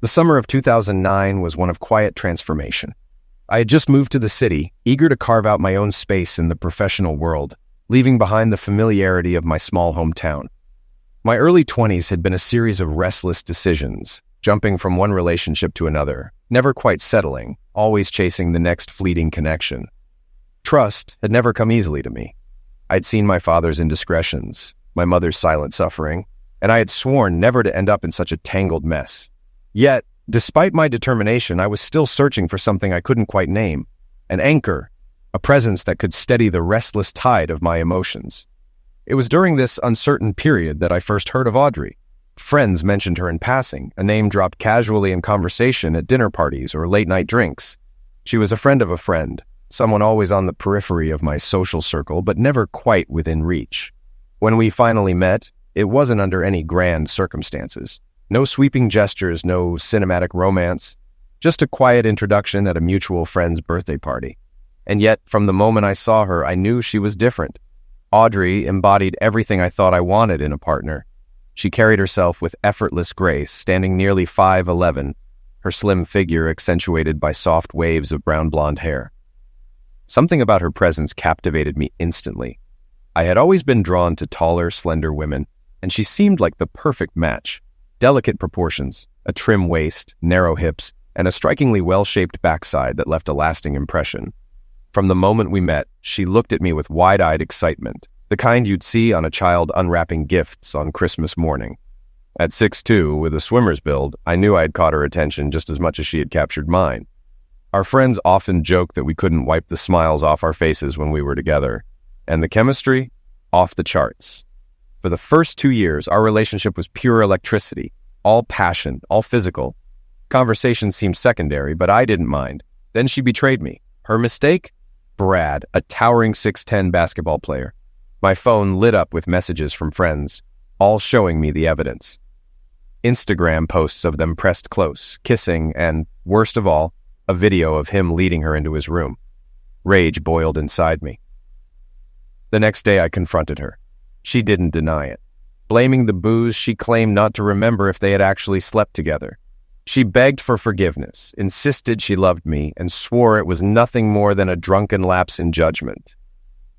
The summer of 2009 was one of quiet transformation. I had just moved to the city, eager to carve out my own space in the professional world, leaving behind the familiarity of my small hometown. My early 20s had been a series of restless decisions, jumping from one relationship to another, never quite settling, always chasing the next fleeting connection. Trust had never come easily to me. I'd seen my father's indiscretions, my mother's silent suffering, and I had sworn never to end up in such a tangled mess. Yet, despite my determination, I was still searching for something I couldn't quite name, an anchor, a presence that could steady the restless tide of my emotions. It was during this uncertain period that I first heard of Audrey. Friends mentioned her in passing, a name dropped casually in conversation at dinner parties or late-night drinks. She was a friend of a friend, someone always on the periphery of my social circle, but never quite within reach. When we finally met, it wasn't under any grand circumstances. No sweeping gestures, no cinematic romance, just a quiet introduction at a mutual friend's birthday party. And yet, from the moment I saw her, I knew she was different. Audrey embodied everything I thought I wanted in a partner. She carried herself with effortless grace, standing nearly 5'11", her slim figure accentuated by soft waves of brown blonde hair. Something about her presence captivated me instantly. I had always been drawn to taller, slender women, and she seemed like the perfect match. Delicate proportions, a trim waist, narrow hips, and a strikingly well-shaped backside that left a lasting impression. From the moment we met, she looked at me with wide-eyed excitement, the kind you'd see on a child unwrapping gifts on Christmas morning. At 6'2", with a swimmer's build, I knew I had caught her attention just as much as she had captured mine. Our friends often joked that we couldn't wipe the smiles off our faces when we were together, and the chemistry, off the charts. For the first 2 years, our relationship was pure electricity, all passion, all physical. Conversation seemed secondary, but I didn't mind. Then she betrayed me. Her mistake? Brad, a towering 6'10" basketball player. My phone lit up with messages from friends, all showing me the evidence. Instagram posts of them pressed close, kissing, and, worst of all, a video of him leading her into his room. Rage boiled inside me. The next day I confronted her. She didn't deny it. Blaming the booze, she claimed not to remember if they had actually slept together. She begged for forgiveness, insisted she loved me, and swore it was nothing more than a drunken lapse in judgment.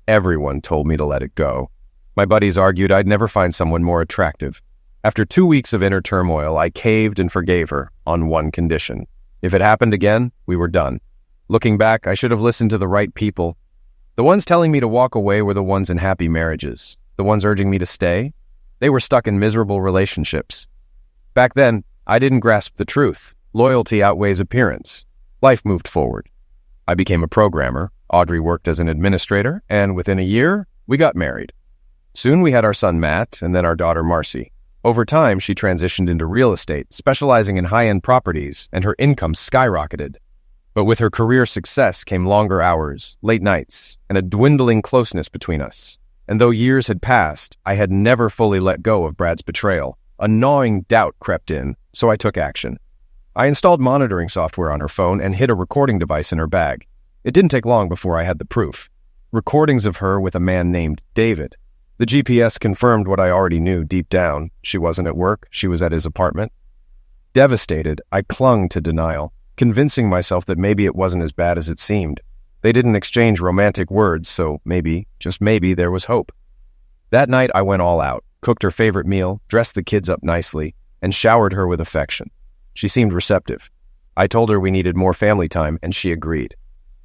Everyone told me to let it go. My buddies argued I'd never find someone more attractive. After 2 weeks of inner turmoil, I caved and forgave her on one condition. If it happened again, we were done. Looking back, I should have listened to the right people. The ones telling me to walk away were the ones in happy marriages. The ones urging me to stay? They were stuck in miserable relationships. Back then, I didn't grasp the truth. Loyalty outweighs appearance. Life moved forward. I became a programmer. Audrey worked as an administrator, and within a year, we got married. Soon we had our son Matt, and then our daughter Marcy. Over time, she transitioned into real estate, specializing in high-end properties, and her income skyrocketed. But with her career success came longer hours, late nights, and a dwindling closeness between us. And though years had passed, I had never fully let go of Brad's betrayal. A gnawing doubt crept in, so I took action. I installed monitoring software on her phone and hid a recording device in her bag. It didn't take long before I had the proof. Recordings of her with a man named David. The GPS confirmed what I already knew deep down. She wasn't at work, she was at his apartment. Devastated, I clung to denial, convincing myself that maybe it wasn't as bad as it seemed. They didn't exchange romantic words, so maybe, just maybe, there was hope. That night I went all out, cooked her favorite meal, dressed the kids up nicely, and showered her with affection. She seemed receptive. I told her we needed more family time, and she agreed.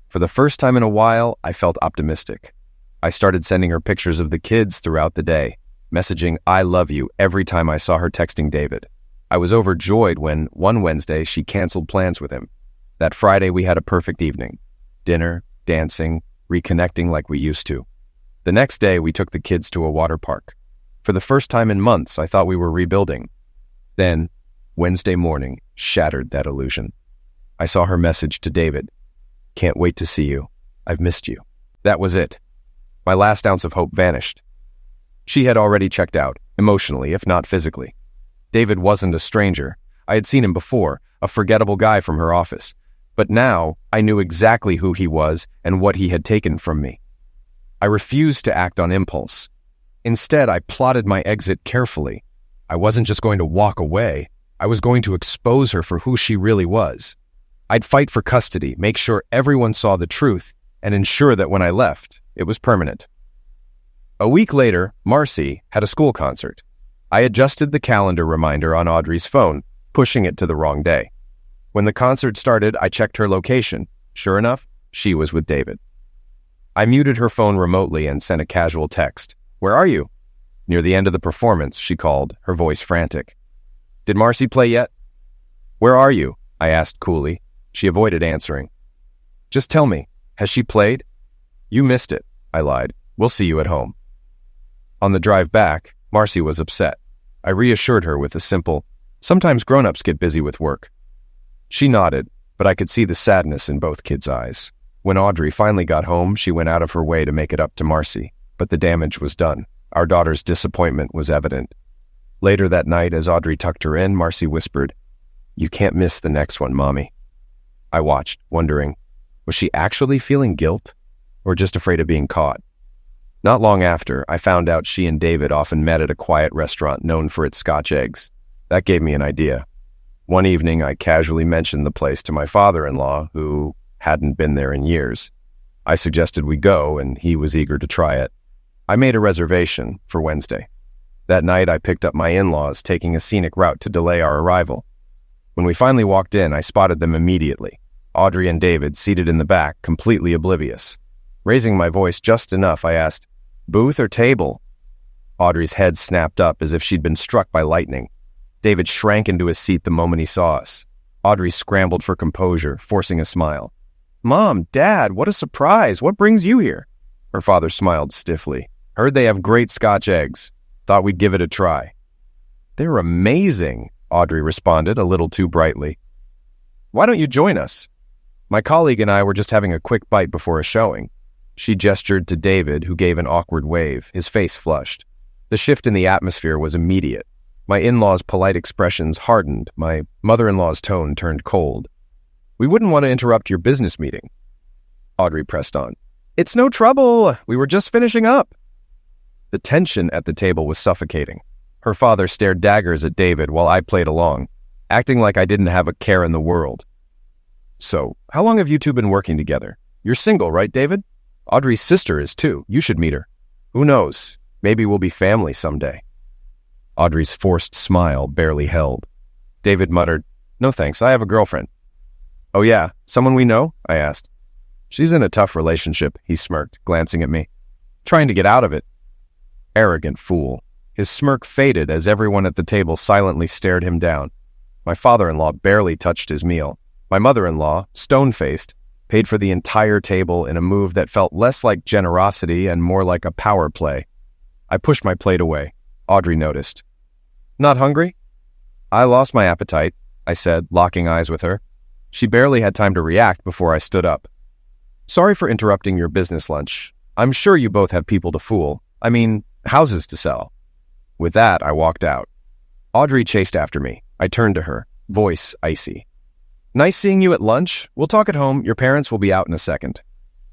For the first time in a while, I felt optimistic. I started sending her pictures of the kids throughout the day, messaging "I love you" every time I saw her texting David. I was overjoyed when, one Wednesday, she canceled plans with him. That Friday, we had a perfect evening. Dinner, dancing, reconnecting like we used to. The next day, we took the kids to a water park. For the first time in months, I thought we were rebuilding. Then, Wednesday morning shattered that illusion. I saw her message to David. "Can't wait to see you. I've missed you." That was it. My last ounce of hope vanished. She had already checked out, emotionally, if not physically. David wasn't a stranger. I had seen him before, a forgettable guy from her office. But now, I knew exactly who he was and what he had taken from me. I refused to act on impulse. Instead, I plotted my exit carefully. I wasn't just going to walk away. I was going to expose her for who she really was. I'd fight for custody, make sure everyone saw the truth, and ensure that when I left, it was permanent. A week later, Marcy had a school concert. I adjusted the calendar reminder on Audrey's phone, pushing it to the wrong day. When the concert started, I checked her location. Sure enough, she was with David. I muted her phone remotely and sent a casual text. "Where are you?" Near the end of the performance, she called, her voice frantic. "Did Marcy play yet?" "Where are you?" I asked coolly. She avoided answering. "Just tell me, has she played?" "You missed it," I lied. "We'll see you at home." On the drive back, Marcy was upset. I reassured her with a simple, "Sometimes grown-ups get busy with work." She nodded, but I could see the sadness in both kids' eyes. When Audrey finally got home, she went out of her way to make it up to Marcy, but the damage was done. Our daughter's disappointment was evident. Later that night, as Audrey tucked her in, Marcy whispered, "You can't miss the next one, Mommy." I watched, wondering, was she actually feeling guilt, or just afraid of being caught? Not long after, I found out she and David often met at a quiet restaurant known for its Scotch eggs. That gave me an idea. One evening, I casually mentioned the place to my father-in-law, who hadn't been there in years. I suggested we go, and he was eager to try it. I made a reservation for Wednesday. That night, I picked up my in-laws, taking a scenic route to delay our arrival. When we finally walked in, I spotted them immediately. Audrey and David seated in the back, completely oblivious. Raising my voice just enough, I asked, "Booth or table?" Audrey's head snapped up as if she'd been struck by lightning. David shrank into his seat the moment he saw us. Audrey scrambled for composure, forcing a smile. "Mom, Dad, what a surprise! What brings you here?" Her father smiled stiffly. "Heard they have great Scotch eggs. Thought we'd give it a try." "They're amazing," Audrey responded a little too brightly. "Why don't you join us?" My colleague and I were just having a quick bite before a showing. She gestured to David, who gave an awkward wave, his face flushed. The shift in the atmosphere was immediate. My in-law's polite expressions hardened, my mother-in-law's tone turned cold. "We wouldn't want to interrupt your business meeting." Audrey pressed on. "It's no trouble. We were just finishing up." The tension at the table was suffocating. Her father stared daggers at David while I played along, acting like I didn't have a care in the world. "So, how long have you two been working together? You're single, right, David? Audrey's sister is too. You should meet her. Who knows? Maybe we'll be family someday." Audrey's forced smile barely held. David muttered, "No thanks, I have a girlfriend." "Oh yeah, someone we know?" I asked. "She's in a tough relationship," he smirked, glancing at me. "Trying to get out of it." Arrogant fool. His smirk faded as everyone at the table silently stared him down. My father-in-law barely touched his meal. My mother-in-law, stone-faced, paid for the entire table in a move that felt less like generosity and more like a power play. I pushed my plate away. Audrey noticed. "Not hungry?" "I lost my appetite," I said, locking eyes with her. She barely had time to react before I stood up. "Sorry for interrupting your business lunch. I'm sure you both have people to fool. I mean, houses to sell." With that, I walked out. Audrey chased after me. I turned to her, voice icy. "Nice seeing you at lunch. We'll talk at home. Your parents will be out in a second."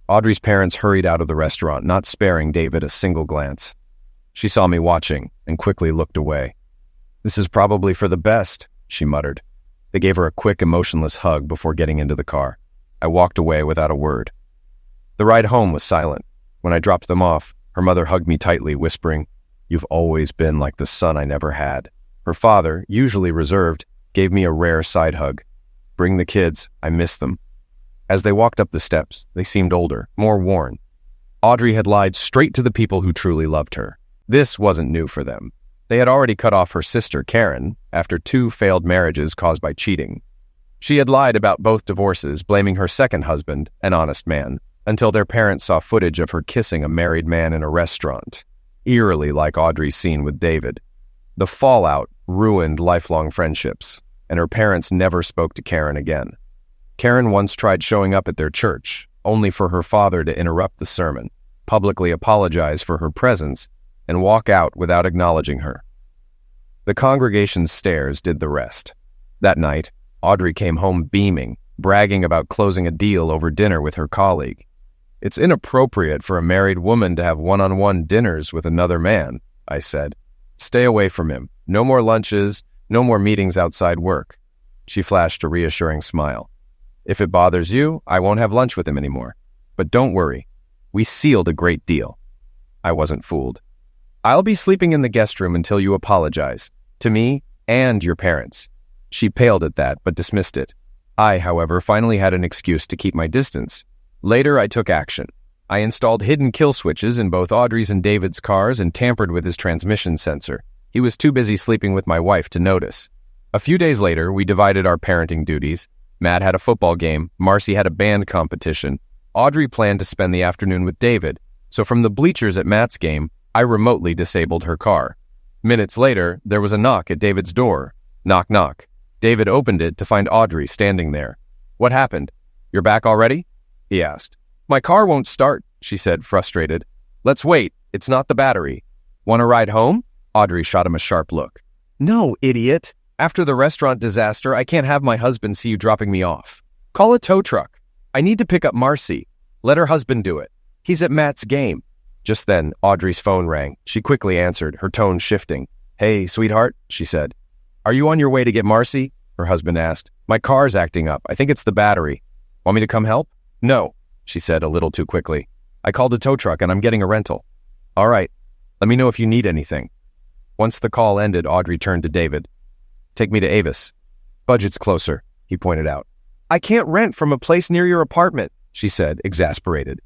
Audrey's parents hurried out of the restaurant, not sparing David a single glance. She saw me watching and quickly looked away. "This is probably for the best," she muttered. They gave her a quick, emotionless hug before getting into the car. I walked away without a word. The ride home was silent. When I dropped them off, her mother hugged me tightly, whispering, "You've always been like the son I never had." Her father, usually reserved, gave me a rare side hug. "Bring the kids. I miss them." As they walked up the steps, they seemed older, more worn. Audrey had lied straight to the people who truly loved her. This wasn't new for them. They had already cut off her sister, Karen, after 2 failed marriages caused by cheating. She had lied about both divorces, blaming her second husband, an honest man, until their parents saw footage of her kissing a married man in a restaurant, eerily like Audrey's scene with David. The fallout ruined lifelong friendships, and her parents never spoke to Karen again. Karen once tried showing up at their church, only for her father to interrupt the sermon, publicly apologize for her presence, and walk out without acknowledging her. The congregation's stares did the rest. That night, Audrey came home beaming, bragging about closing a deal over dinner with her colleague. "It's inappropriate for a married woman to have one-on-one dinners with another man," I said. "Stay away from him. No more lunches, No more meetings outside work. She flashed a reassuring smile. If it bothers you, I won't have lunch with him anymore. But don't worry. We sealed a great deal. I wasn't fooled. I'll be sleeping in the guest room until you apologize. To me and your parents. She paled at that, but dismissed it. I, however, finally had an excuse to keep my distance. Later, I took action. I installed hidden kill switches in both Audrey's and David's cars and tampered with his transmission sensor. He was too busy sleeping with my wife to notice. A few days later, we divided our parenting duties. Matt had a football game, Marcy had a band competition. Audrey planned to spend the afternoon with David, so from the bleachers at Matt's game, I remotely disabled her car. Minutes later, there was a knock at David's door. Knock, knock. David opened it to find Audrey standing there. What happened? You're back already? He asked. My car won't start, she said, frustrated. Let's wait. It's not the battery. Want to ride home? Audrey shot him a sharp look. No, idiot. After the restaurant disaster, I can't have my husband see you dropping me off. Call a tow truck. I need to pick up Marcy. Let her husband do it. He's at Matt's game. Just then, Audrey's phone rang. She quickly answered, her tone shifting. Hey, sweetheart, she said. Are you on your way to get Marcy? Her husband asked. My car's acting up. I think it's the battery. Want me to come help? No, she said a little too quickly. I called a tow truck and I'm getting a rental. All right. Let me know if you need anything. Once the call ended, Audrey turned to David. Take me to Avis. Budget's closer, he pointed out. I can't rent from a place near your apartment, she said, exasperated.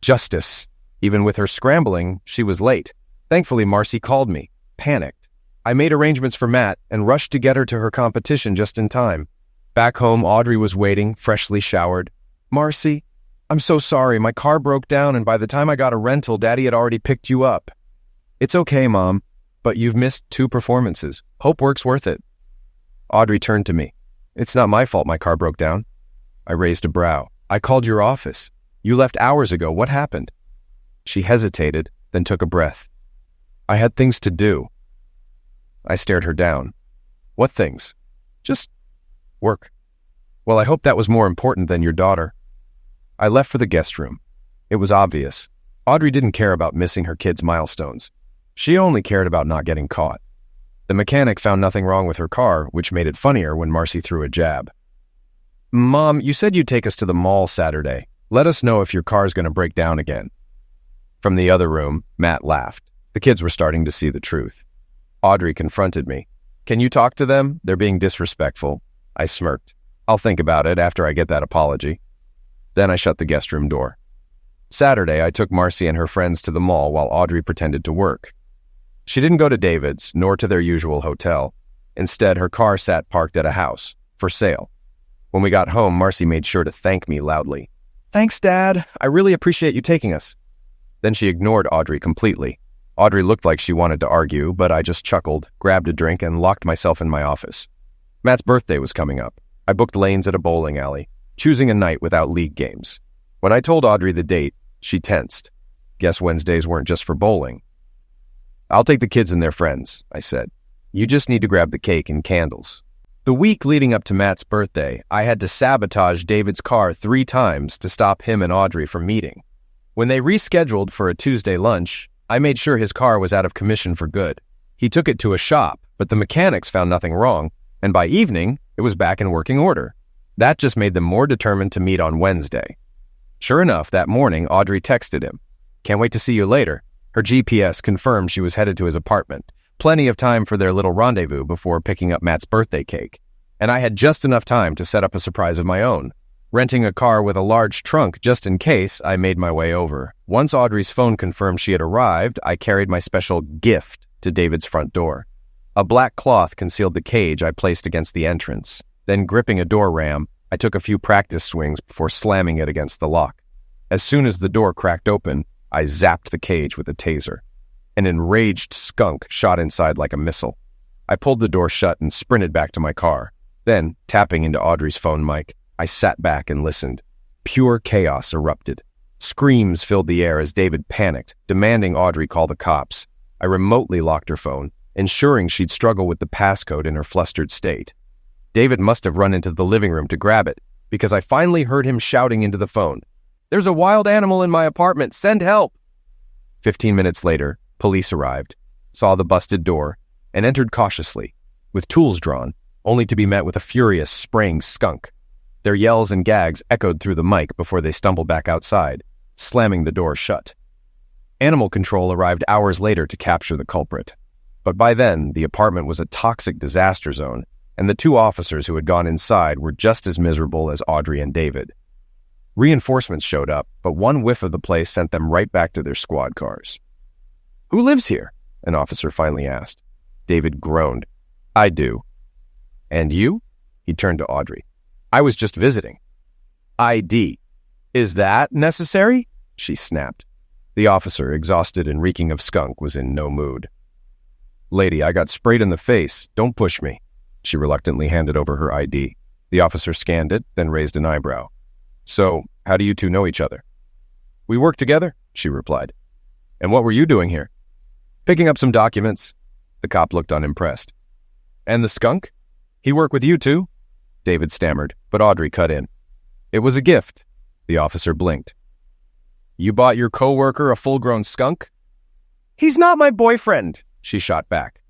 Justice. Even with her scrambling, she was late. Thankfully, Marcy called me, panicked. I made arrangements for Matt and rushed to get her to her competition just in time. Back home, Audrey was waiting, freshly showered. Marcy, I'm so sorry. My car broke down and by the time I got a rental, Daddy had already picked you up. It's okay, Mom, but you've missed 2 performances. Hope work's worth it. Audrey turned to me. It's not my fault my car broke down. I raised a brow. I called your office. You left hours ago. What happened? She hesitated, then took a breath. I had things to do. I stared her down. What things? Just work. Well, I hope that was more important than your daughter. I left for the guest room. It was obvious. Audrey didn't care about missing her kids' milestones. She only cared about not getting caught. The mechanic found nothing wrong with her car, which made it funnier when Marcy threw a jab. Mom, you said you'd take us to the mall Saturday. Let us know if your car's going to break down again. From the other room, Matt laughed. The kids were starting to see the truth. Audrey confronted me. Can you talk to them? They're being disrespectful. I smirked. I'll think about it after I get that apology. Then I shut the guest room door. Saturday, I took Marcy and her friends to the mall while Audrey pretended to work. She didn't go to David's, nor to their usual hotel. Instead, her car sat parked at a house, for sale. When we got home, Marcy made sure to thank me loudly. Thanks, Dad. I really appreciate you taking us. Then she ignored Audrey completely. Audrey looked like she wanted to argue, but I just chuckled, grabbed a drink, and locked myself in my office. Matt's birthday was coming up. I booked lanes at a bowling alley, choosing a night without league games. When I told Audrey the date, she tensed. Guess Wednesdays weren't just for bowling. I'll take the kids and their friends, I said. You just need to grab the cake and candles. The week leading up to Matt's birthday, I had to sabotage David's car 3 times to stop him and Audrey from meeting. When they rescheduled for a Tuesday lunch, I made sure his car was out of commission for good. He took it to a shop, but the mechanics found nothing wrong, and by evening, it was back in working order. That just made them more determined to meet on Wednesday. Sure enough, that morning, Audrey texted him. Can't wait to see you later. Her GPS confirmed she was headed to his apartment. Plenty of time for their little rendezvous before picking up Matt's birthday cake. And I had just enough time to set up a surprise of my own. Renting a car with a large trunk just in case, I made my way over. Once Audrey's phone confirmed she had arrived, I carried my special gift to David's front door. A black cloth concealed the cage I placed against the entrance. Then, gripping a door ram, I took a few practice swings before slamming it against the lock. As soon as the door cracked open, I zapped the cage with a taser. An enraged skunk shot inside like a missile. I pulled the door shut and sprinted back to my car. Then, tapping into Audrey's phone mic, I sat back and listened. Pure chaos erupted. Screams filled the air as David panicked, demanding Audrey call the cops. I remotely locked her phone, ensuring she'd struggle with the passcode in her flustered state. David must have run into the living room to grab it, because I finally heard him shouting into the phone, "There's a wild animal in my apartment! Send help!" 15 minutes later, police arrived, saw the busted door, and entered cautiously. with tools drawn, only to be met with a furious, spraying skunk. Their yells and gags echoed through the mic before they stumbled back outside, slamming the door shut. Animal control arrived hours later to capture the culprit. But by then, the apartment was a toxic disaster zone, and the two officers who had gone inside were just as miserable as Audrey and David. Reinforcements showed up, but one whiff of the place sent them right back to their squad cars. "Who lives here?" an officer finally asked. David groaned. "I do." "And you?" He turned to Audrey. "I was just visiting." "ID. Is that necessary?" she snapped. The officer, exhausted and reeking of skunk, was in no mood. "Lady, I got sprayed in the face. Don't push me." She reluctantly handed over her ID. The officer scanned it, then raised an eyebrow. "So, how do you two know each other?" "We work together," she replied. "And what were you doing here?" "Picking up some documents." The cop looked unimpressed. "And the skunk? He work with you too?" David stammered, but Audrey cut in. "It was a gift." The officer blinked. "You bought your coworker a full-grown skunk?" "He's not my boyfriend," she shot back.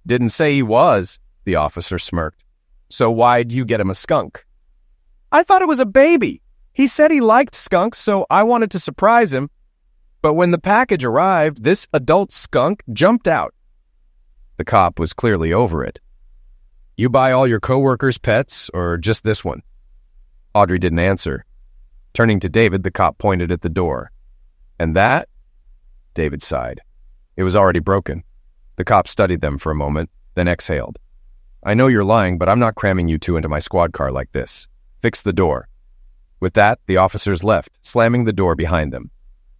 "Didn't say he was," the officer smirked. "So why'd you get him a skunk?" "I thought it was a baby. He said he liked skunks, so I wanted to surprise him. But when the package arrived, this adult skunk jumped out." The cop was clearly over it. "You buy all your coworkers' pets, or just this one?" Audrey didn't answer. Turning to David, the cop pointed at the door. "And that?" David sighed. It was already broken. The cop studied them for a moment, then exhaled. "I know you're lying, but I'm not cramming you two into my squad car like this. Fix the door." With that, the officers left, slamming the door behind them.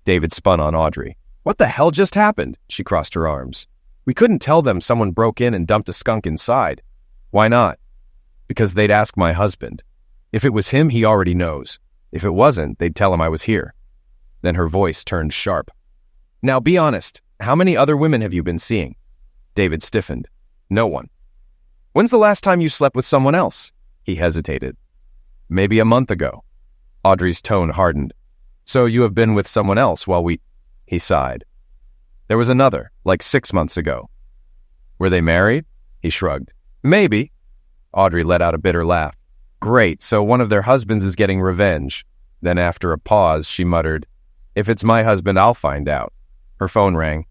David spun on Audrey. "What the hell just happened?" She crossed her arms. "We couldn't tell them someone broke in and dumped a skunk inside." "Why not?" "Because they'd ask my husband. If it was him, he already knows. If it wasn't, they'd tell him I was here." Then her voice turned sharp. "Now be honest. How many other women have you been seeing?" David stiffened. "No one." "When's the last time you slept with someone else?" He hesitated. "Maybe a month ago." Audrey's tone hardened. "So you have been with someone else while we—" He sighed. "There was another, like 6 months ago." "Were they married?" He shrugged. "Maybe." Audrey let out a bitter laugh. "Great, so one of their husbands is getting revenge." Then after a pause, she muttered, "If it's my husband, I'll find out." Her phone rang.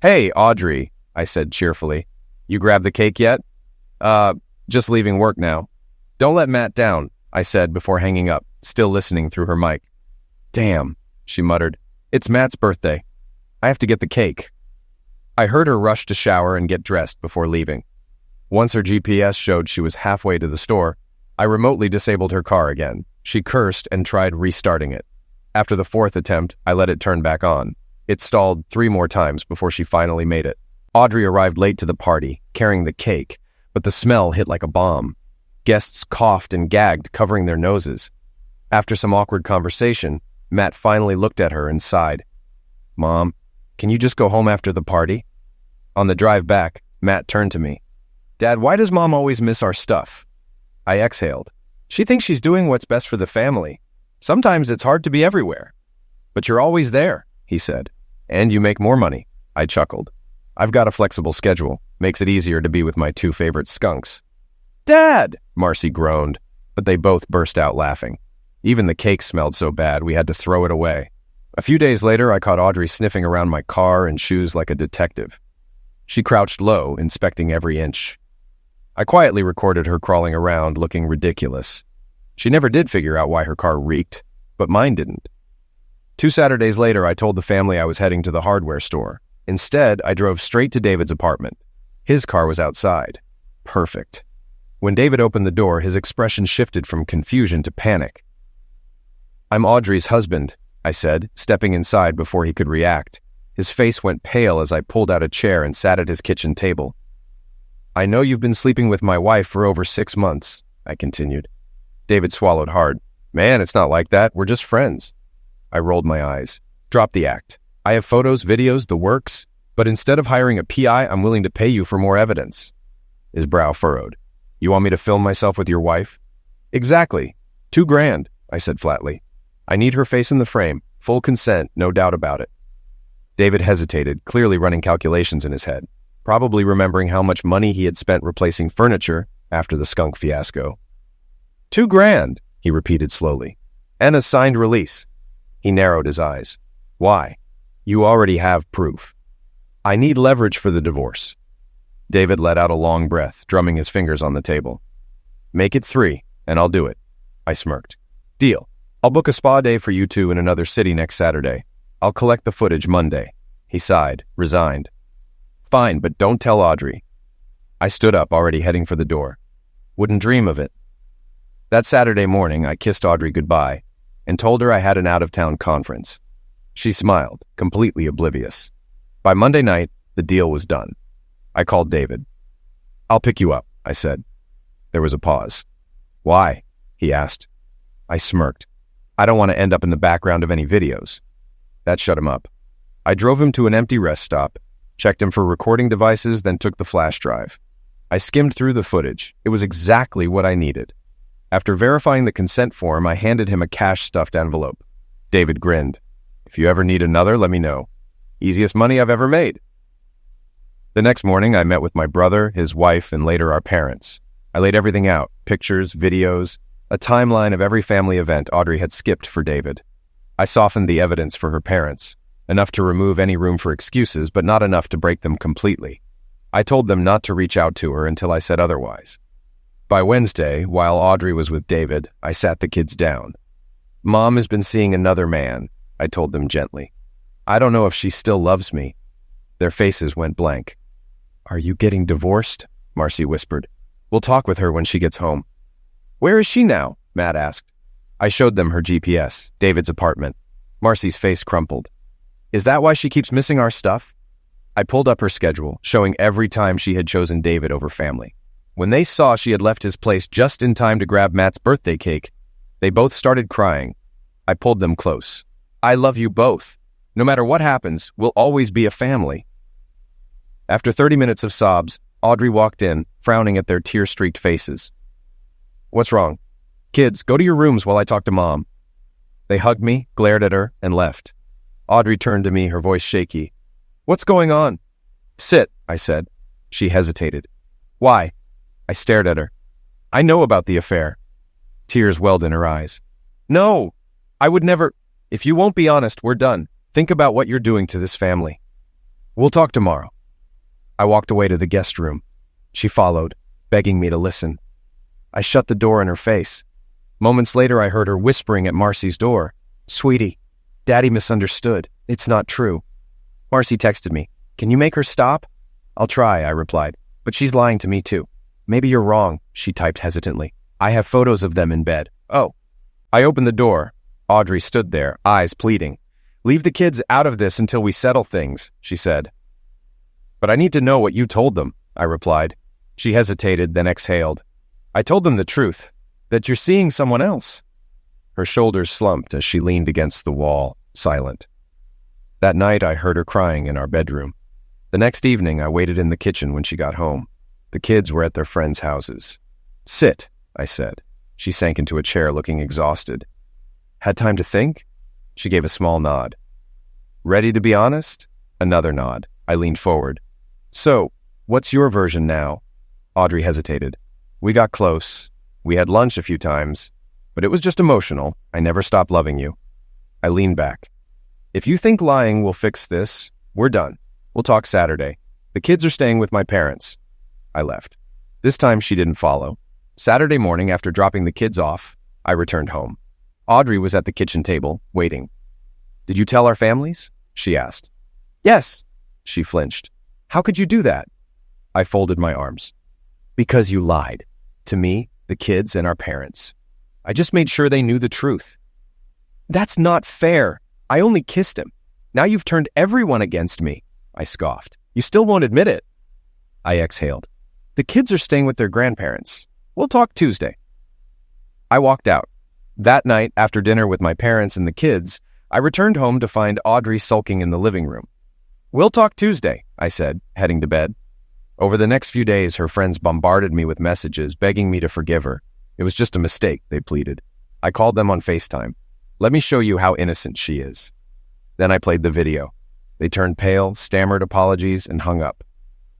"Hey, Audrey," I said cheerfully. "You grabbed the cake yet?" Just leaving work now." "Don't let Matt down," I said before hanging up, still listening through her mic. "Damn," she muttered. "It's Matt's birthday. I have to get the cake." I heard her rush to shower and get dressed before leaving. Once her GPS showed she was halfway to the store, I remotely disabled her car again. She cursed and tried restarting it. After the 4th attempt, I let it turn back on. It stalled 3 more times before she finally made it. Audrey arrived late to the party, carrying the cake, but the smell hit like a bomb. Guests coughed and gagged, covering their noses. After some awkward conversation, Matt finally looked at her and sighed. "Mom, can you just go home after the party?" On the drive back, Matt turned to me. "Dad, why does Mom always miss our stuff?" I exhaled. "She thinks she's doing what's best for the family. Sometimes it's hard to be everywhere." "But you're always there," he said. "And you make more money." I chuckled. "I've got a flexible schedule. Makes it easier to be with my 2 favorite skunks." "Dad!" Marcy groaned, but they both burst out laughing. Even the cake smelled so bad we had to throw it away. A few days later, I caught Audrey sniffing around my car and shoes like a detective. She crouched low, inspecting every inch. I quietly recorded her crawling around, looking ridiculous. She never did figure out why her car reeked, but mine didn't. 2 Saturdays later, I told the family I was heading to the hardware store. Instead, I drove straight to David's apartment. His car was outside. Perfect. When David opened the door, his expression shifted from confusion to panic. "I'm Audrey's husband," I said, stepping inside before he could react. His face went pale as I pulled out a chair and sat at his kitchen table. "I know you've been sleeping with my wife for over 6 months," I continued. David swallowed hard. "Man, it's not like that. We're just friends." I rolled my eyes. "Drop the act. I have photos, videos, the works, but instead of hiring a PI, I'm willing to pay you for more evidence." His brow furrowed. "You want me to film myself with your wife?" "Exactly. $2,000, I said flatly. "I need her face in the frame. Full consent, no doubt about it." David hesitated, clearly running calculations in his head. probably remembering how much money he had spent replacing furniture after the skunk fiasco. $2,000, he repeated slowly. And a signed release. He narrowed his eyes. Why? You already have proof. I need leverage for the divorce. David let out a long breath, drumming his fingers on the table. Make it 3, and I'll do it. I smirked. Deal. I'll book a spa day for you two in another city next Saturday. I'll collect the footage Monday. He sighed, resigned. Fine, but don't tell Audrey. I stood up, already heading for the door. Wouldn't dream of it. That Saturday morning, I kissed Audrey goodbye and told her I had an out-of-town conference. She smiled, completely oblivious. By Monday night, the deal was done. I called David. I'll pick you up, I said. There was a pause. Why? He asked. I smirked. I don't want to end up in the background of any videos. That shut him up. I drove him to an empty rest stop, checked him for recording devices, then took the flash drive. I skimmed through the footage. It was exactly what I needed. After verifying the consent form, I handed him a cash-stuffed envelope. David grinned. If you ever need another, let me know. Easiest money I've ever made. The next morning, I met with my brother, his wife, and later our parents. I laid everything out, pictures, videos, a timeline of every family event Audrey had skipped for David. I softened the evidence for her parents, enough to remove any room for excuses, but not enough to break them completely. I told them not to reach out to her until I said otherwise. By Wednesday, while Audrey was with David, I sat the kids down. Mom has been seeing another man, I told them gently. I don't know if she still loves me. Their faces went blank. Are you getting divorced? Marcy whispered. We'll talk with her when she gets home. Where is she now? Matt asked. I showed them her GPS, David's apartment. Marcy's face crumpled. Is that why she keeps missing our stuff? I pulled up her schedule, showing every time she had chosen David over family. When they saw she had left his place just in time to grab Matt's birthday cake, they both started crying. I pulled them close. I love you both. No matter what happens, we'll always be a family. After 30 minutes of sobs, Audrey walked in, frowning at their tear-streaked faces. What's wrong? Kids, go to your rooms while I talk to Mom. They hugged me, glared at her, and left. Audrey turned to me, her voice shaky. What's going on? Sit, I said. She hesitated. Why? I stared at her. I know about the affair. Tears welled in her eyes. No, I would never. If you won't be honest, we're done. Think about what you're doing to this family. We'll talk tomorrow. I walked away to the guest room. She followed, begging me to listen. I shut the door in her face. Moments later, I heard her whispering at Marcy's door. Sweetie, Daddy misunderstood. It's not true. Marcy texted me. Can you make her stop? I'll try, I replied. But she's lying to me too. Maybe you're wrong, she typed hesitantly. I have photos of them in bed. Oh. I opened the door. Audrey stood there, eyes pleading. Leave the kids out of this until we settle things, she said. But I need to know what you told them, I replied. She hesitated, then exhaled. I told them the truth, that you're seeing someone else. Her shoulders slumped as she leaned against the wall, silent. That night, I heard her crying in our bedroom. The next evening, I waited in the kitchen when she got home. The kids were at their friends' houses. Sit, I said. She sank into a chair, looking exhausted. Had time to think? She gave a small nod. Ready to be honest? Another nod. I leaned forward. So, what's your version now? Audrey hesitated. We got close. We had lunch a few times. But it was just emotional. I never stopped loving you. I leaned back. If you think lying will fix this, we're done. We'll talk Saturday. The kids are staying with my parents. I left. This time she didn't follow. Saturday morning, after dropping the kids off, I returned home. Audrey was at the kitchen table, waiting. Did you tell our families? She asked. Yes. She flinched. How could you do that? I folded my arms. Because you lied. To me, the kids, and our parents. I just made sure they knew the truth. That's not fair. I only kissed him. Now you've turned everyone against me. I scoffed. You still won't admit it. I exhaled. The kids are staying with their grandparents. We'll talk Tuesday. I walked out. That night, after dinner with my parents and the kids, I returned home to find Audrey sulking in the living room. We'll talk Tuesday, I said, heading to bed. Over the next few days, her friends bombarded me with messages begging me to forgive her. It was just a mistake, they pleaded. I called them on FaceTime. Let me show you how innocent she is. Then I played the video. They turned pale, stammered apologies, and hung up.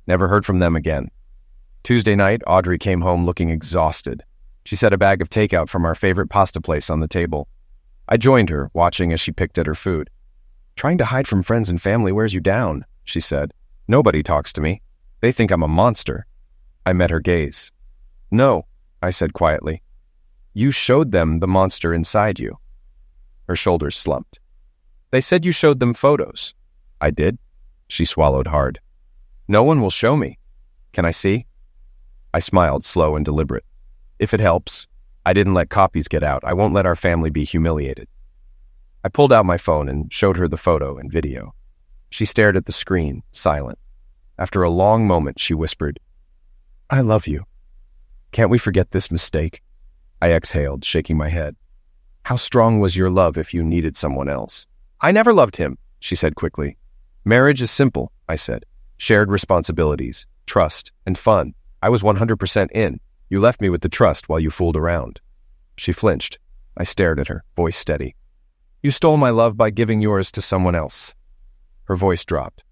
Never heard from them again. Tuesday night, Audrey came home looking exhausted. She set a bag of takeout from our favorite pasta place on the table. I joined her, watching as she picked at her food. "Trying to hide from friends and family wears you down," she said. "Nobody talks to me. They think I'm a monster." I met her gaze. "No," I said quietly. "You showed them the monster inside you." Her shoulders slumped. "They said you showed them photos." "I did." She swallowed hard. "No one will show me. Can I see?" I smiled, slow and deliberate. "If it helps. I didn't let copies get out. I won't let our family be humiliated." I pulled out my phone and showed her the photo and video. She stared at the screen, silent. After a long moment, she whispered, "I love you. Can't we forget this mistake?" I exhaled, shaking my head. "How strong was your love if you needed someone else?" "I never loved him," she said quickly. "Marriage is simple," I said. "Shared responsibilities, trust, and fun. I was 100% in. You left me with the trust while you fooled around." She flinched. I stared at her, voice steady. "You stole my love by giving yours to someone else." Her voice dropped.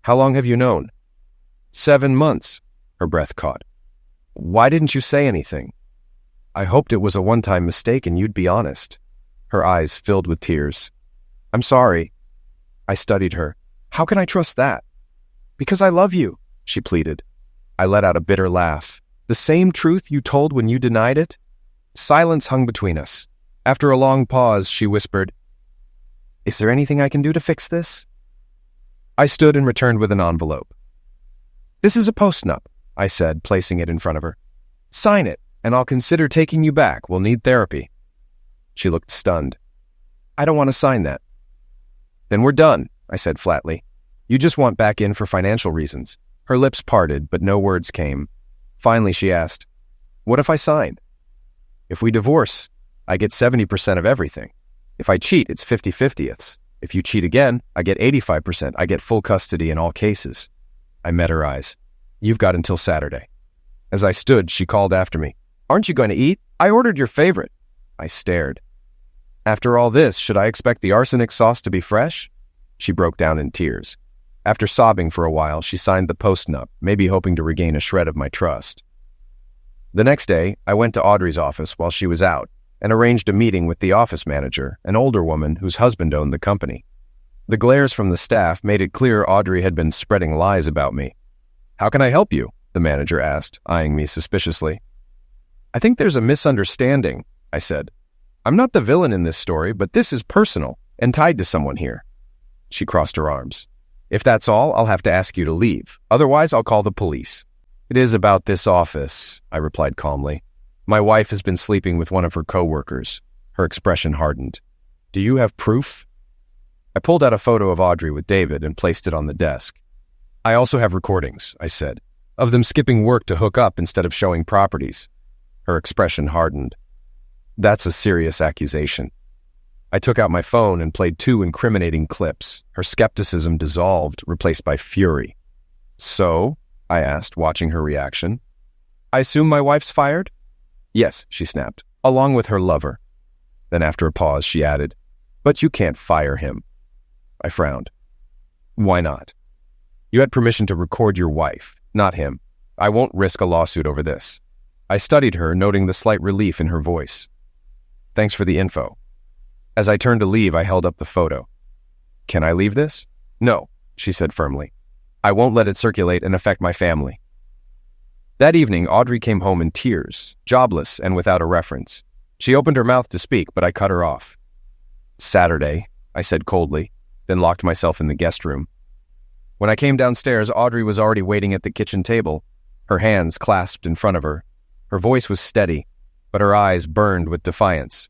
"How long have you known?" 7 months. Her breath caught. "Why didn't you say anything?" "I hoped it was a one-time mistake and you'd be honest." Her eyes filled with tears. "I'm sorry." I studied her. "How can I trust that?" "Because I love you," she pleaded. I let out a bitter laugh. "The same truth you told when you denied it?" Silence hung between us. After a long pause, she whispered, "Is there anything I can do to fix this?" I stood and returned with an envelope. "This is a postnup," I said, placing it in front of her. "Sign it, and I'll consider taking you back. We'll need therapy." She looked stunned. "I don't want to sign that." "Then we're done," I said flatly. "You just want back in for financial reasons." Her lips parted, but no words came. Finally, she asked, "What if I sign?" "If we divorce, I get 70% of everything. If I cheat, it's 50/50ths. If you cheat again, I get 85%. I get full custody in all cases." I met her eyes. "You've got until Saturday." As I stood, she called after me, "Aren't you going to eat? I ordered your favorite." I stared. "After all this, should I expect the arsenic sauce to be fresh?" She broke down in tears. After sobbing for a while, she signed the postnup, maybe hoping to regain a shred of my trust. The next day, I went to Audrey's office while she was out and arranged a meeting with the office manager, an older woman whose husband owned the company. The glares from the staff made it clear Audrey had been spreading lies about me. "How can I help you?" the manager asked, eyeing me suspiciously. "I think there's a misunderstanding," I said. "I'm not the villain in this story, but this is personal and tied to someone here." She crossed her arms. "If that's all, I'll have to ask you to leave. Otherwise, I'll call the police." "It is about this office," I replied calmly. "My wife has been sleeping with one of her co-workers." Her expression hardened. "Do you have proof?" I pulled out a photo of Audrey with David and placed it on the desk. "I also have recordings," I said, "of them skipping work to hook up instead of showing properties." Her expression hardened. "That's a serious accusation." I took out my phone and played 2 incriminating clips. Her skepticism dissolved, replaced by fury. "So?" I asked, watching her reaction. "I assume my wife's fired?" "Yes," she snapped, "along with her lover." Then after a pause, she added, "But you can't fire him." I frowned. "Why not?" "You had permission to record your wife, not him. I won't risk a lawsuit over this." I studied her, noting the slight relief in her voice. "Thanks for the info." As I turned to leave, I held up the photo. "Can I leave this?" "No," she said firmly. "I won't let it circulate and affect my family." That evening, Audrey came home in tears, jobless and without a reference. She opened her mouth to speak, but I cut her off. "Saturday," I said coldly, then locked myself in the guest room. When I came downstairs, Audrey was already waiting at the kitchen table, her hands clasped in front of her. Her voice was steady, but her eyes burned with defiance.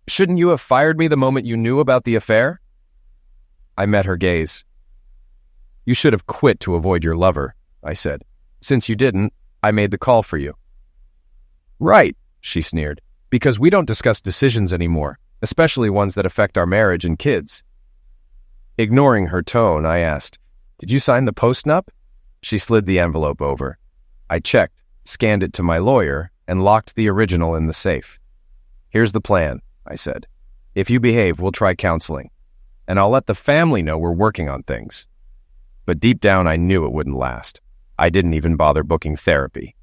"Shouldn't you have fired me the moment you knew about the affair?" I met her gaze. "You should have quit to avoid your lover," I said. "Since you didn't, I made the call for you." "Right," she sneered, "because we don't discuss decisions anymore, especially ones that affect our marriage and kids." Ignoring her tone, I asked, "Did you sign the postnup?" She slid the envelope over. I checked, scanned it to my lawyer, and locked the original in the safe. "Here's the plan," I said. "If you behave, we'll try counseling. And I'll let the family know we're working on things." But deep down, I knew it wouldn't last. I didn't even bother booking therapy.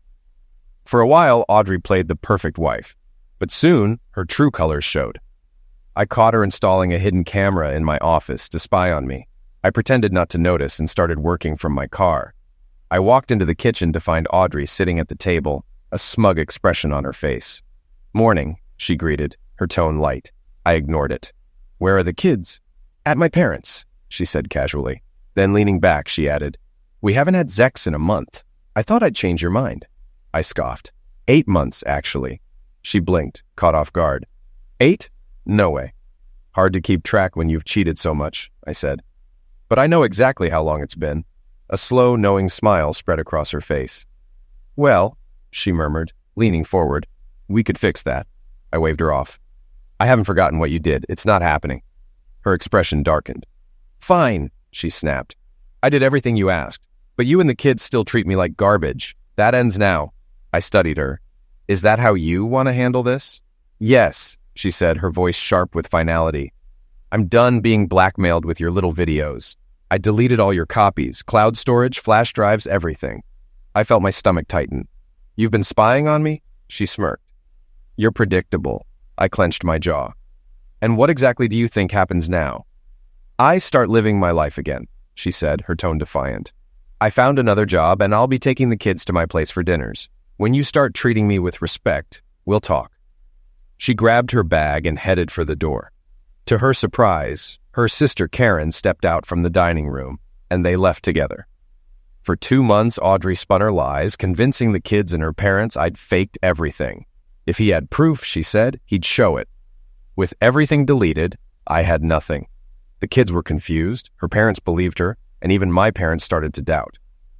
For a while, Audrey played the perfect wife, but soon her true colors showed. I caught her installing a hidden camera in my office to spy on me. I pretended not to notice and started working from my car. I walked into the kitchen to find Audrey sitting at the table, a smug expression on her face. "Morning," she greeted, her tone light. I ignored it. "Where are the kids?" "At my parents'," she said casually. Then leaning back, she added, "We haven't had sex in a month. I thought I'd change your mind." I scoffed. 8 months, actually. She blinked, caught off guard. 8? No way. "Hard to keep track when you've cheated so much," I said. "But I know exactly how long it's been." A slow, knowing smile spread across her face. "Well," she murmured, leaning forward, "we could fix that." I waved her off. "I haven't forgotten what you did. It's not happening." Her expression darkened. "Fine," she snapped. "I did everything you asked, but you and the kids still treat me like garbage. That ends now." I studied her. "Is that how you want to handle this?" "Yes," she said, her voice sharp with finality. "I'm done being blackmailed with your little videos. I deleted all your copies, cloud storage, flash drives, everything." I felt my stomach tighten. "You've been spying on me?" She smirked. "You're predictable." I clenched my jaw. "And what exactly do you think happens now?" "I start living my life again," she said, her tone defiant. "I found another job, and I'll be taking the kids to my place for dinners. When you start treating me with respect, we'll talk." She grabbed her bag and headed for the door. To her surprise, her sister Karen stepped out from the dining room, and they left together. For 2 months, Audrey spun her lies, convincing the kids and her parents I'd faked everything. If he had proof, she said, he'd show it. With everything deleted, I had nothing. The kids were confused, her parents believed her, and even my parents started to doubt.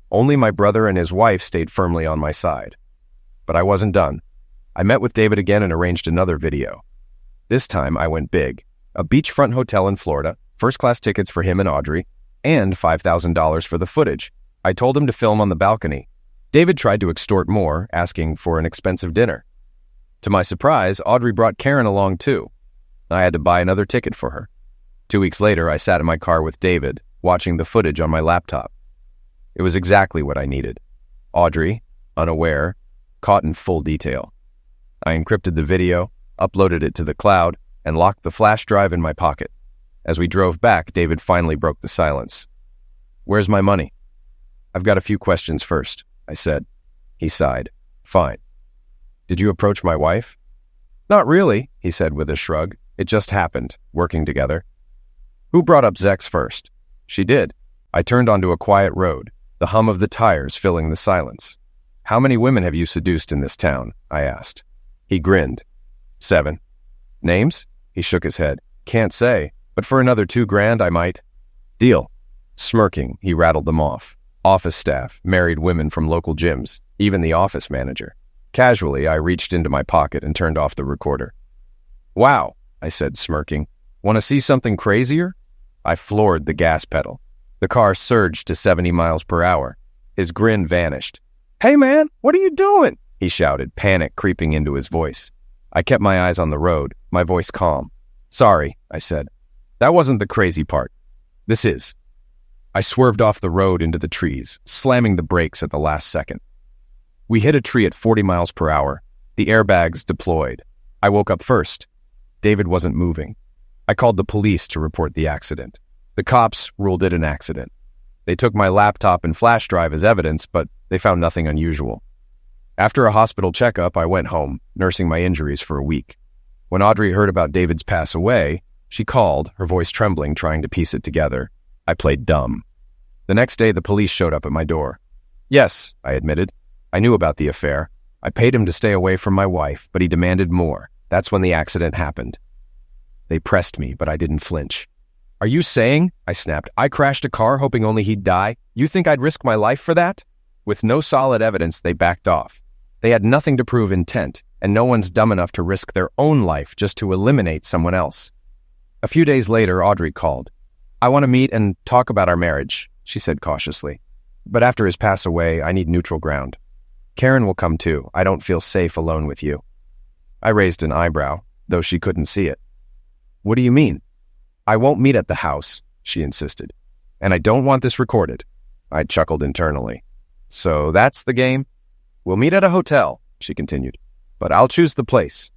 Only my brother and his wife stayed firmly on my side. But I wasn't done. I met with David again and arranged another video. This time, I went big. A beachfront hotel in Florida, first-class tickets for him and Audrey, and $5,000 for the footage. I told him to film on the balcony. David tried to extort more, asking for an expensive dinner. To my surprise, Audrey brought Karen along too. I had to buy another ticket for her. 2 weeks later, I sat in my car with David, watching the footage on my laptop. It was exactly what I needed. Audrey, unaware, caught in full detail. I encrypted the video, uploaded it to the cloud, and locked the flash drive in my pocket. As we drove back, David finally broke the silence. "Where's my money?" "I've got a few questions first," I said. He sighed. "Fine." "Did you approach my wife?" "Not really," he said with a shrug. "It just happened, working together." "Who brought up Zex first?" "She did." I turned onto a quiet road, the hum of the tires filling the silence. "How many women have you seduced in this town?" I asked. He grinned. 7. "Names?" He shook his head. "Can't say, but for another $2,000 I might." "Deal." Smirking, he rattled them off. Office staff, married women from local gyms, even the office manager. Casually, I reached into my pocket and turned off the recorder. "Wow," I said, smirking. "Want to see something crazier?" I floored the gas pedal. The car surged to 70 miles per hour. His grin vanished. "Hey man, what are you doing?" he shouted, panic creeping into his voice. I kept my eyes on the road, my voice calm. "Sorry," I said. "That wasn't the crazy part. This is." I swerved off the road into the trees, slamming the brakes at the last second. We hit a tree at 40 miles per hour. The airbags deployed. I woke up first. David wasn't moving. I called the police to report the accident. The cops ruled it an accident. They took my laptop and flash drive as evidence, but they found nothing unusual. After a hospital checkup, I went home, nursing my injuries for a week. When Audrey heard about David's pass away, she called, her voice trembling, trying to piece it together. I played dumb. The next day, the police showed up at my door. "Yes," I admitted. "I knew about the affair. I paid him to stay away from my wife, but he demanded more. That's when the accident happened." They pressed me, but I didn't flinch. "Are you saying," I snapped, "I crashed a car hoping only he'd die? You think I'd risk my life for that?" With no solid evidence, they backed off. They had nothing to prove intent, and no one's dumb enough to risk their own life just to eliminate someone else. A few days later, Audrey called. "I want to meet and talk about our marriage," she said cautiously. "But after his pass away, I need neutral ground. Karen will come too. I don't feel safe alone with you." I raised an eyebrow, though she couldn't see it. "What do you mean?" "I won't meet at the house," she insisted. "And I don't want this recorded." I chuckled internally. So that's the game? We'll meet at a hotel, she continued, but I'll choose the place.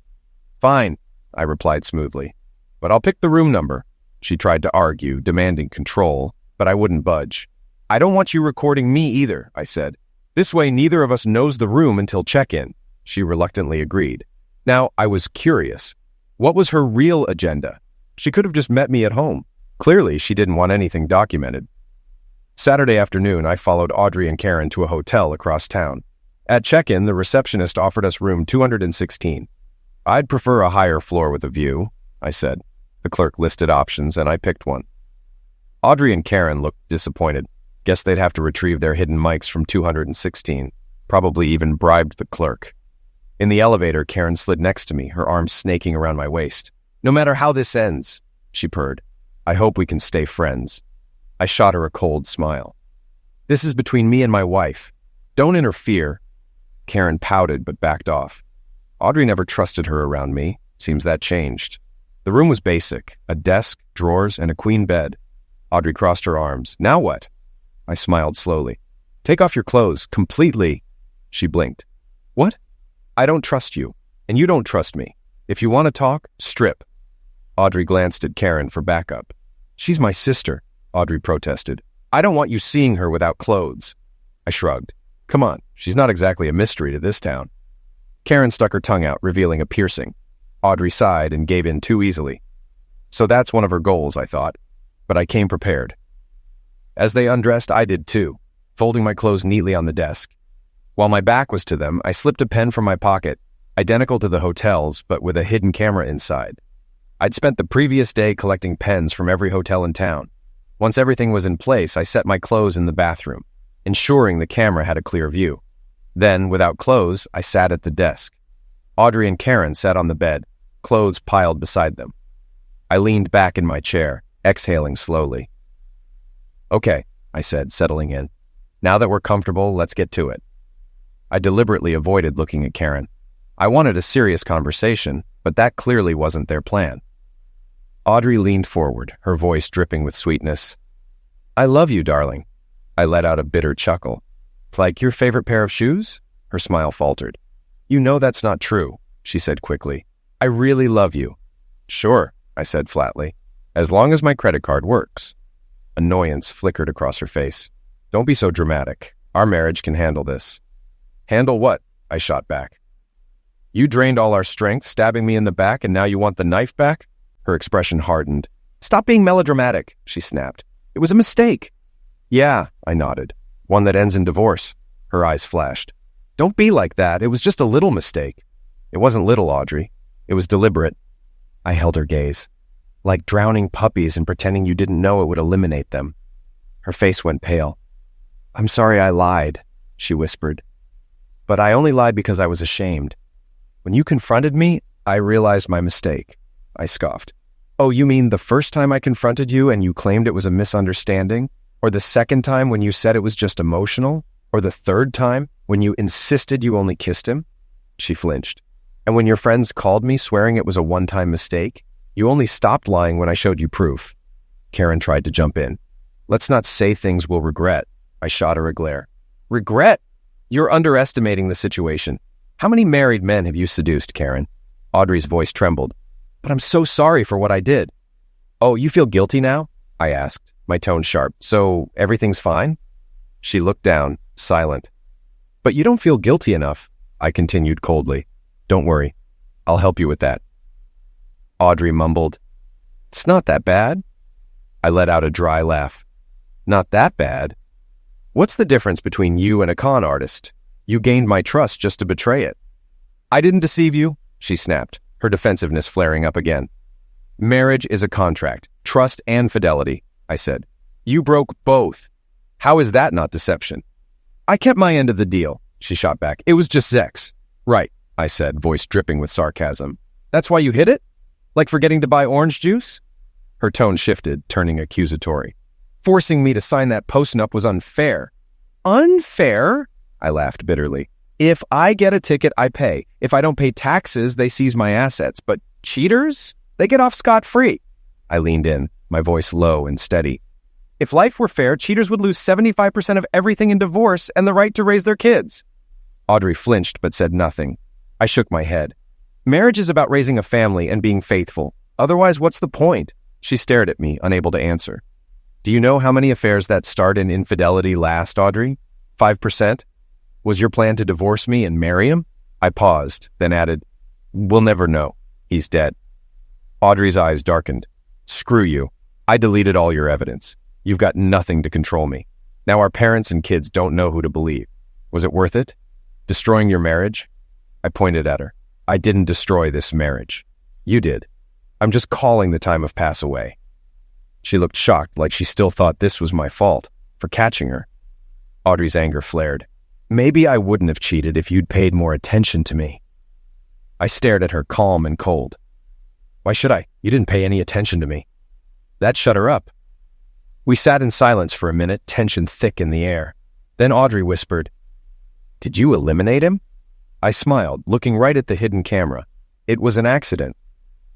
Fine, I replied smoothly, but I'll pick the room number. She tried to argue, demanding control, but I wouldn't budge. I don't want you recording me either, I said. This way neither of us knows the room until check-in. She reluctantly agreed. Now, I was curious. What was her real agenda? She could have just met me at home. Clearly, she didn't want anything documented. Saturday afternoon, I followed Audrey and Karen to a hotel across town. At check-in, the receptionist offered us room 216. I'd prefer a higher floor with a view, I said. The clerk listed options, and I picked one. Audrey and Karen looked disappointed. Guess they'd have to retrieve their hidden mics from 216. Probably even bribed the clerk. In the elevator, Karen slid next to me, her arms snaking around my waist. No matter how this ends, she purred. I hope we can stay friends. I shot her a cold smile. This is between me and my wife. Don't interfere. Karen pouted but backed off. Audrey never trusted her around me. Seems that changed. The room was basic. A desk, drawers, and a queen bed. Audrey crossed her arms. Now what? I smiled slowly. Take off your clothes, completely. She blinked. What? I don't trust you, and you don't trust me. If you want to talk, strip. Audrey glanced at Karen for backup. She's my sister, Audrey protested. I don't want you seeing her without clothes. I shrugged. Come on, she's not exactly a mystery to this town. Karen stuck her tongue out, revealing a piercing. Audrey sighed and gave in too easily. So that's one of her goals, I thought. But I came prepared. As they undressed, I did too, folding my clothes neatly on the desk. While my back was to them, I slipped a pen from my pocket, identical to the hotel's, but with a hidden camera inside. I'd spent the previous day collecting pens from every hotel in town. Once everything was in place, I set my clothes in the bathroom, ensuring the camera had a clear view. Then, without clothes, I sat at the desk. Audrey and Karen sat on the bed, clothes piled beside them. I leaned back in my chair, exhaling slowly. Okay, I said, settling in. Now that we're comfortable, let's get to it. I deliberately avoided looking at Karen. I wanted a serious conversation, but that clearly wasn't their plan. Audrey leaned forward, her voice dripping with sweetness. I love you, darling. I let out a bitter chuckle. Like your favorite pair of shoes? Her smile faltered. You know that's not true, she said quickly. I really love you. Sure, I said flatly. As long as my credit card works. Annoyance flickered across her face. Don't be so dramatic. Our marriage can handle this. Handle what? I shot back. You drained all our strength, stabbing me in the back, and now you want the knife back? Her expression hardened. Stop being melodramatic, she snapped. It was a mistake. Yeah, I nodded. One that ends in divorce. Her eyes flashed. Don't be like that. It was just a little mistake. It wasn't little, Audrey. It was deliberate. I held her gaze. Like drowning puppies and pretending you didn't know it would eliminate them. Her face went pale. I'm sorry I lied, she whispered. But I only lied because I was ashamed. When you confronted me, I realized my mistake. I scoffed. Oh, you mean the first time I confronted you and you claimed it was a misunderstanding? Or the second time when you said it was just emotional? Or the third time when you insisted you only kissed him? She flinched. And when your friends called me swearing it was a one-time mistake, you only stopped lying when I showed you proof. Karen tried to jump in. Let's not say things we'll regret. I shot her a glare. Regret? You're underestimating the situation. How many married men have you seduced, Karen? Audrey's voice trembled. But I'm so sorry for what I did. Oh, you feel guilty now? I asked, my tone sharp. So everything's fine? She looked down, silent. But you don't feel guilty enough, I continued coldly. Don't worry. I'll help you with that. Audrey mumbled. It's not that bad. I let out a dry laugh. Not that bad? What's the difference between you and a con artist? You gained my trust just to betray it. I didn't deceive you, she snapped, her defensiveness flaring up again. Marriage is a contract, trust and fidelity, I said. You broke both. How is that not deception? I kept my end of the deal, she shot back. It was just sex. Right, I said, voice dripping with sarcasm. That's why you hid it? Like forgetting to buy orange juice? Her tone shifted, turning accusatory. Forcing me to sign that post-nup was unfair. Unfair? I laughed bitterly. If I get a ticket, I pay. If I don't pay taxes, they seize my assets. But cheaters? They get off scot-free. I leaned in, my voice low and steady. If life were fair, cheaters would lose 75% of everything in divorce and the right to raise their kids. Audrey flinched but said nothing. I shook my head. Marriage is about raising a family and being faithful. Otherwise, what's the point? She stared at me, unable to answer. Do you know how many affairs that start in infidelity last, Audrey? 5%? Was your plan to divorce me and marry him? I paused, then added, We'll never know. He's dead. Audrey's eyes darkened. Screw you. I deleted all your evidence. You've got nothing to control me. Now our parents and kids don't know who to believe. Was it worth it? Destroying your marriage? I pointed at her. I didn't destroy this marriage. You did. I'm just calling the time of pass away. She looked shocked, like she still thought this was my fault for catching her. Audrey's anger flared. Maybe I wouldn't have cheated if you'd paid more attention to me. I stared at her, calm and cold. Why should I? You didn't pay any attention to me. That shut her up. We sat in silence for a minute, tension thick in the air. Then Audrey whispered, Did you eliminate him? I smiled, looking right at the hidden camera. It was an accident.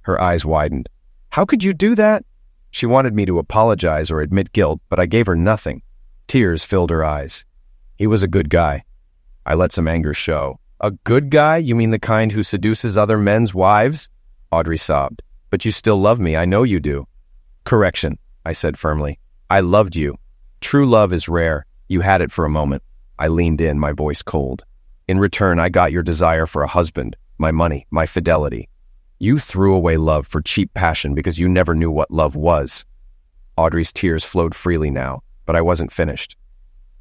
Her eyes widened. How could you do that? She wanted me to apologize or admit guilt, but I gave her nothing. Tears filled her eyes. He was a good guy. I let some anger show. A good guy? You mean the kind who seduces other men's wives? Audrey sobbed. But you still love me, I know you do. Correction, I said firmly. I loved you. True love is rare. You had it for a moment. I leaned in, my voice cold. In return, I got your desire for a husband, my money, my fidelity. You threw away love for cheap passion because you never knew what love was. Audrey's tears flowed freely now, but I wasn't finished.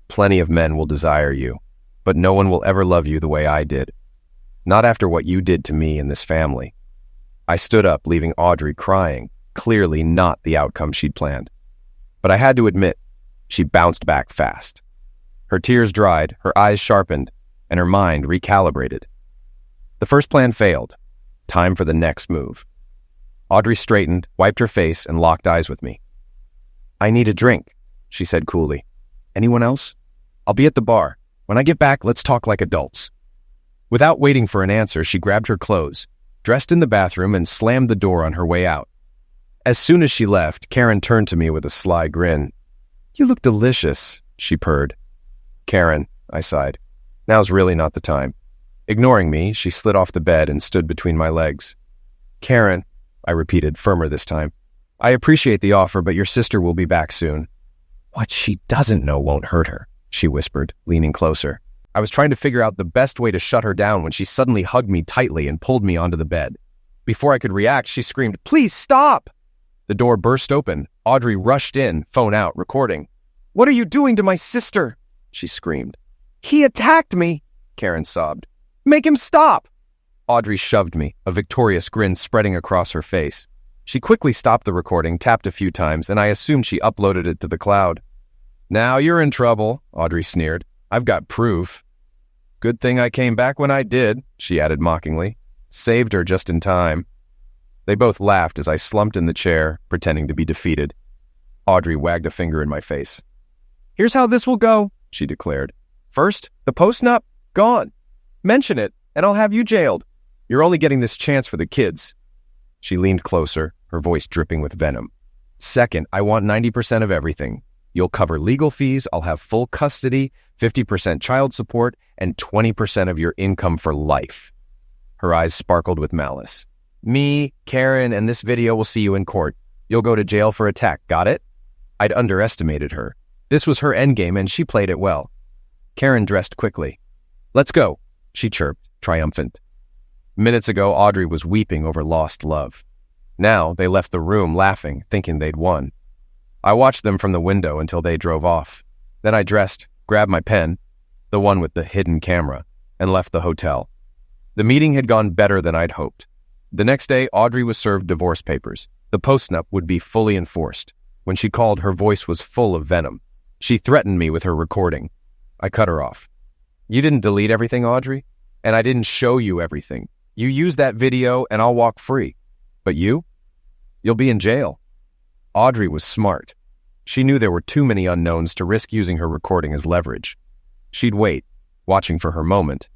Plenty of men will desire you, but no one will ever love you the way I did. Not after what you did to me and this family. I stood up, leaving Audrey crying, clearly not the outcome she'd planned. But I had to admit, she bounced back fast. Her tears dried, her eyes sharpened, and her mind recalibrated. The first plan failed. Time for the next move. Audrey straightened, wiped her face, and locked eyes with me. I need a drink, she said coolly. Anyone else? I'll be at the bar. When I get back, let's talk like adults. Without waiting for an answer, she grabbed her clothes, dressed in the bathroom, and slammed the door on her way out. As soon as she left, Karen turned to me with a sly grin. You look delicious, she purred. Karen, I sighed. Now's really not the time. Ignoring me, she slid off the bed and stood between my legs. Karen, I repeated, firmer this time. I appreciate the offer, but your sister will be back soon. What she doesn't know won't hurt her, she whispered, leaning closer. I was trying to figure out the best way to shut her down when she suddenly hugged me tightly and pulled me onto the bed. Before I could react, she screamed, Please stop! The door burst open. Audrey rushed in, phone out, recording. What are you doing to my sister? She screamed. He attacked me, Karen sobbed. Make him stop! Audrey shoved me, a victorious grin spreading across her face. She quickly stopped the recording, tapped a few times, and I assumed she uploaded it to the cloud. Now you're in trouble, Audrey sneered. I've got proof. Good thing I came back when I did, she added mockingly. Saved her just in time. They both laughed as I slumped in the chair, pretending to be defeated. Audrey wagged a finger in my face. Here's how this will go, she declared. First, the post-nup, gone. Mention it, and I'll have you jailed. You're only getting this chance for the kids. She leaned closer, her voice dripping with venom. Second, I want 90% of everything. You'll cover legal fees, I'll have full custody, 50% child support, and 20% of your income for life. Her eyes sparkled with malice. Me, Karen, and this video will see you in court. You'll go to jail for attack, got it? I'd underestimated her. This was her endgame, and she played it well. Karen dressed quickly. Let's go, she chirped, triumphant. Minutes ago, Audrey was weeping over lost love. Now, they left the room laughing, thinking they'd won. I watched them from the window until they drove off. Then I dressed, grabbed my pen, the one with the hidden camera, and left the hotel. The meeting had gone better than I'd hoped. The next day, Audrey was served divorce papers. The post-nup would be fully enforced. When she called, her voice was full of venom. She threatened me with her recording. I cut her off. You didn't delete everything, Audrey, and I didn't show you everything. You use that video and I'll walk free. But you? You'll be in jail. Audrey was smart. She knew there were too many unknowns to risk using her recording as leverage. She'd wait, watching for her moment.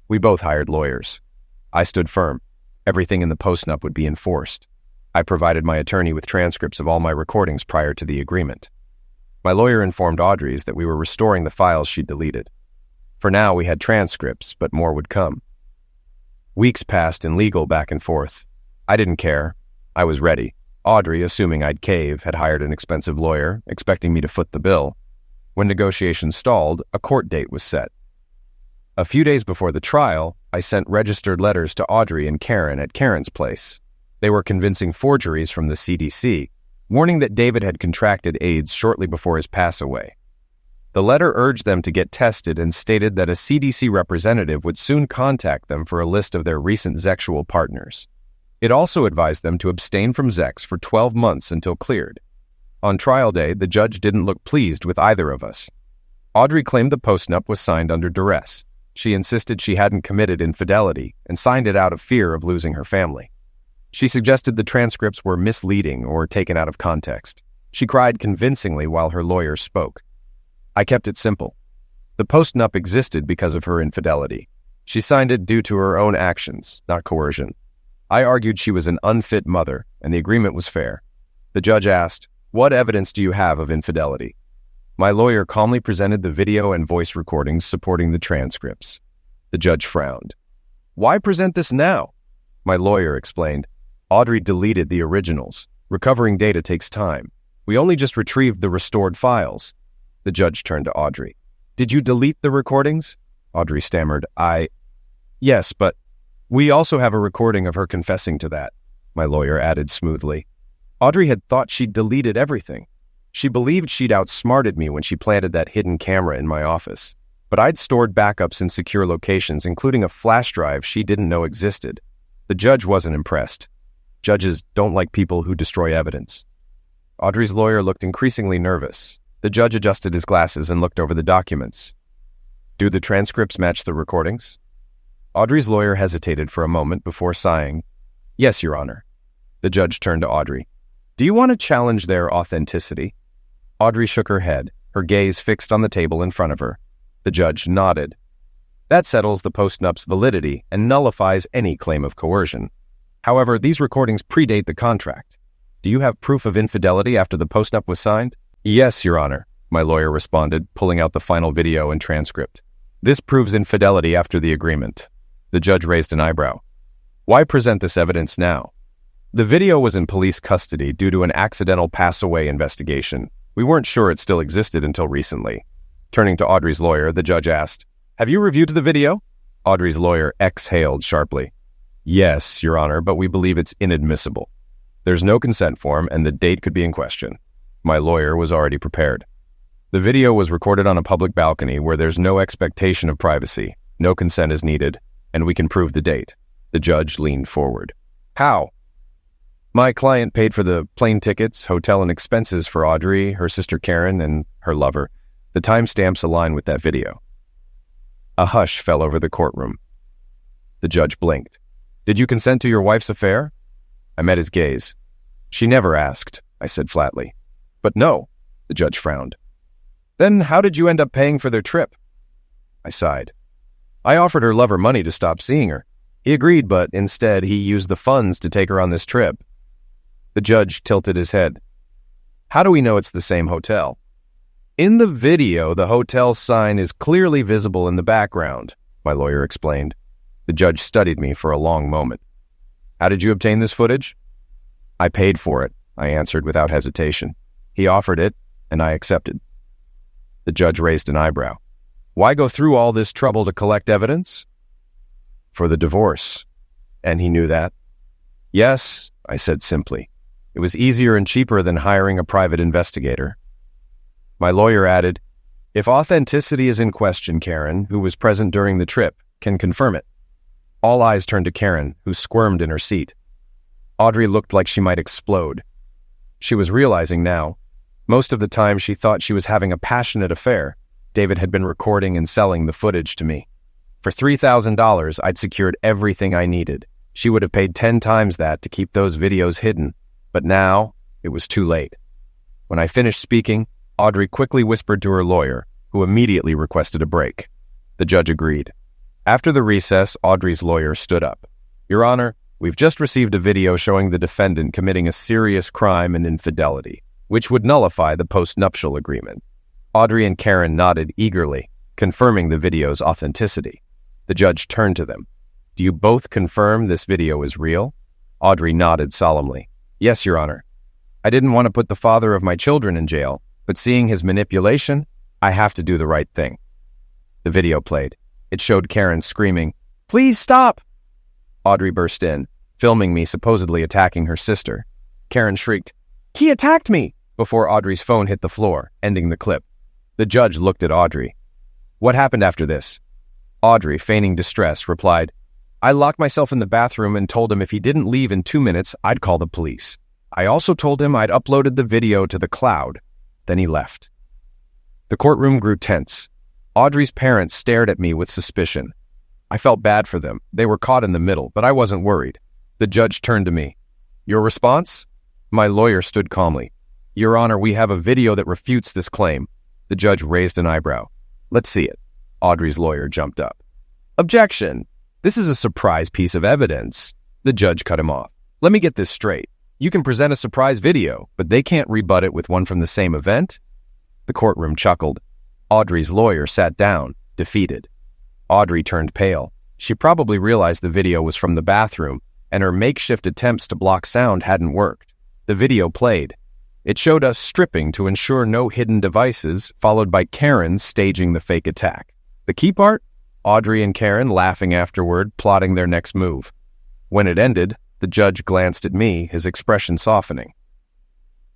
We both hired lawyers. I stood firm. Everything in the post-nup would be enforced. I provided my attorney with transcripts of all my recordings prior to the agreement. My lawyer informed Audrey's that we were restoring the files she'd deleted. For now, we had transcripts, but more would come. Weeks passed in legal back and forth. I didn't care. I was ready. Audrey, assuming I'd cave, had hired an expensive lawyer, expecting me to foot the bill. When negotiations stalled, a court date was set. A few days before the trial, I sent registered letters to Audrey and Karen at Karen's place. They were convincing forgeries from the CDC, warning that David had contracted AIDS shortly before his pass away. The letter urged them to get tested and stated that a CDC representative would soon contact them for a list of their recent sexual partners. It also advised them to abstain from sex for 12 months until cleared. On trial day, the judge didn't look pleased with either of us. Audrey claimed the postnup was signed under duress. She insisted she hadn't committed infidelity and signed it out of fear of losing her family. She suggested the transcripts were misleading or taken out of context. She cried convincingly while her lawyer spoke. I kept it simple. The postnup existed because of her infidelity. She signed it due to her own actions, not coercion. I argued she was an unfit mother, and the agreement was fair. The judge asked, "What evidence do you have of infidelity?" My lawyer calmly presented the video and voice recordings supporting the transcripts. The judge frowned. "Why present this now?" My lawyer explained. "Audrey deleted the originals. Recovering data takes time. We only just retrieved the restored files." The judge turned to Audrey. "Did you delete the recordings?" Audrey stammered. Yes, but we also have a recording of her confessing to that," my lawyer added smoothly. Audrey had thought she'd deleted everything. She believed she'd outsmarted me when she planted that hidden camera in my office. But I'd stored backups in secure locations, including a flash drive she didn't know existed. The judge wasn't impressed. Judges don't like people who destroy evidence. Audrey's lawyer looked increasingly nervous. The judge adjusted his glasses and looked over the documents. "Do the transcripts match the recordings?" Audrey's lawyer hesitated for a moment before sighing. "Yes, Your Honor." The judge turned to Audrey. "Do you want to challenge their authenticity?" Audrey shook her head, her gaze fixed on the table in front of her. The judge nodded. "That settles the postnup's validity and nullifies any claim of coercion. However, these recordings predate the contract. Do you have proof of infidelity after the postnup was signed?" "Yes, Your Honor," my lawyer responded, pulling out the final video and transcript. "This proves infidelity after the agreement." The judge raised an eyebrow. "Why present this evidence now?" "The video was in police custody due to an accidental pass-away investigation. We weren't sure it still existed until recently." Turning to Audrey's lawyer, the judge asked, "Have you reviewed the video?" Audrey's lawyer exhaled sharply. "Yes, Your Honor, but we believe it's inadmissible. There's no consent form, and the date could be in question." My lawyer was already prepared. "The video was recorded on a public balcony where there's no expectation of privacy, no consent is needed, and we can prove the date." The judge leaned forward. "How?" "My client paid for the plane tickets, hotel, and expenses for Audrey, her sister Karen, and her lover. The timestamps align with that video." A hush fell over the courtroom. The judge blinked. "Did you consent to your wife's affair?" I met his gaze. "She never asked," I said flatly. "But no," the judge frowned. "Then how did you end up paying for their trip?" I sighed. "I offered her lover money to stop seeing her. He agreed, but instead he used the funds to take her on this trip." The judge tilted his head. "How do we know it's the same hotel?" "In the video, the hotel sign is clearly visible in the background," my lawyer explained. The judge studied me for a long moment. "How did you obtain this footage?" "I paid for it," I answered without hesitation. "He offered it, and I accepted." The judge raised an eyebrow. "Why go through all this trouble to collect evidence?" "For the divorce." "And he knew that?" "Yes," I said simply. "It was easier and cheaper than hiring a private investigator." My lawyer added, "If authenticity is in question, Karen, who was present during the trip, can confirm it." All eyes turned to Karen, who squirmed in her seat. Audrey looked like she might explode. She was realizing now. Most of the time she thought she was having a passionate affair. David had been recording and selling the footage to me. For $3,000, I'd secured everything I needed. She would have paid 10 times that to keep those videos hidden. But now, it was too late. When I finished speaking, Audrey quickly whispered to her lawyer, who immediately requested a break. The judge agreed. After the recess, Audrey's lawyer stood up. "Your Honor, we've just received a video showing the defendant committing a serious crime and infidelity. which would nullify the post-nuptial agreement. Audrey and Karen nodded eagerly, confirming the video's authenticity. The judge turned to them. "Do you both confirm this video is real?" Audrey nodded solemnly. "Yes, Your Honor. I didn't want to put the father of my children in jail, but seeing his manipulation, I have to do the right thing." The video played. It showed Karen screaming, "Please stop!" Audrey burst in, filming me supposedly attacking her sister. Karen shrieked, "He attacked me!" before Audrey's phone hit the floor, ending the clip. The judge looked at Audrey. "What happened after this?" Audrey, feigning distress, replied, "I locked myself in the bathroom and told him if he didn't leave in 2 minutes, I'd call the police. I also told him I'd uploaded the video to the cloud. Then he left." The courtroom grew tense. Audrey's parents stared at me with suspicion. I felt bad for them. They were caught in the middle, but I wasn't worried. The judge turned to me. "Your response?" My lawyer stood calmly. "Your Honor, we have a video that refutes this claim." The judge raised an eyebrow. "Let's see it." Audrey's lawyer jumped up. "Objection! This is a surprise piece of evidence." The judge cut him off. "Let me get this straight. You can present a surprise video, but they can't rebut it with one from the same event?" The courtroom chuckled. Audrey's lawyer sat down, defeated. Audrey turned pale. She probably realized the video was from the bathroom, and her makeshift attempts to block sound hadn't worked. The video played. It showed us stripping to ensure no hidden devices, followed by Karen staging the fake attack. The key part? Audrey and Karen laughing afterward, plotting their next move. When it ended, the judge glanced at me, his expression softening.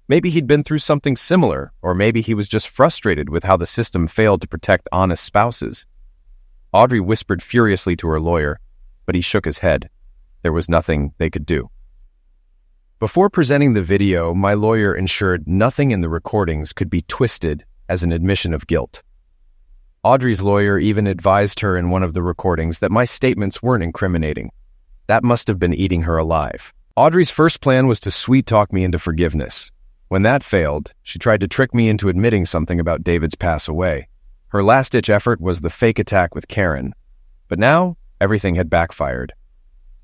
Maybe he'd been through something similar, or maybe he was just frustrated with how the system failed to protect honest spouses. Audrey whispered furiously to her lawyer, but he shook his head. There was nothing they could do. Before presenting the video, my lawyer ensured nothing in the recordings could be twisted as an admission of guilt. Audrey's lawyer even advised her in one of the recordings that my statements weren't incriminating. That must have been eating her alive. Audrey's first plan was to sweet-talk me into forgiveness. When that failed, she tried to trick me into admitting something about David's pass away. Her last-ditch effort was the fake attack with Karen. But now, everything had backfired.